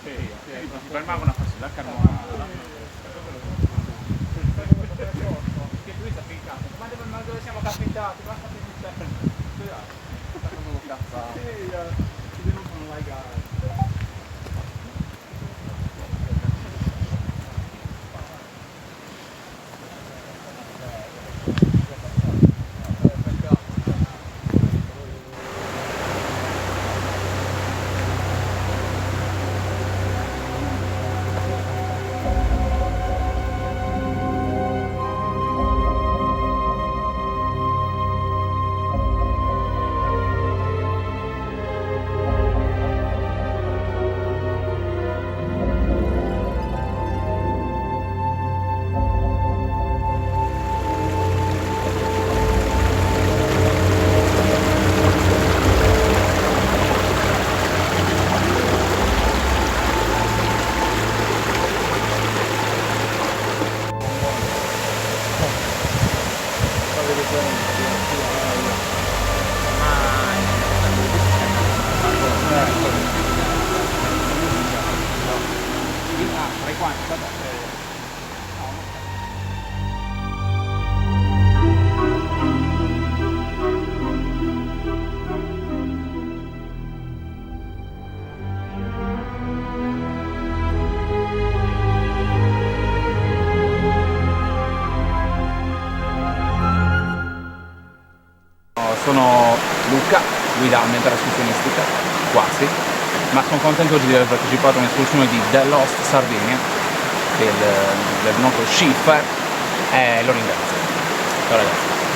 Sì, si fermavano a farsi la cannona. Che lui si è fincato. Ma dove siamo capitati? Basta che mi serve. Sta cazzato. Sì, non sono mai gara. Tra i quanti? Sono Luca, guida ambientale escursionistica, quasi, ma sono contento di aver partecipato a un'escursione di The Lost Sardinia del noto Schiffer e lo ringrazio. Ciao ragazzi.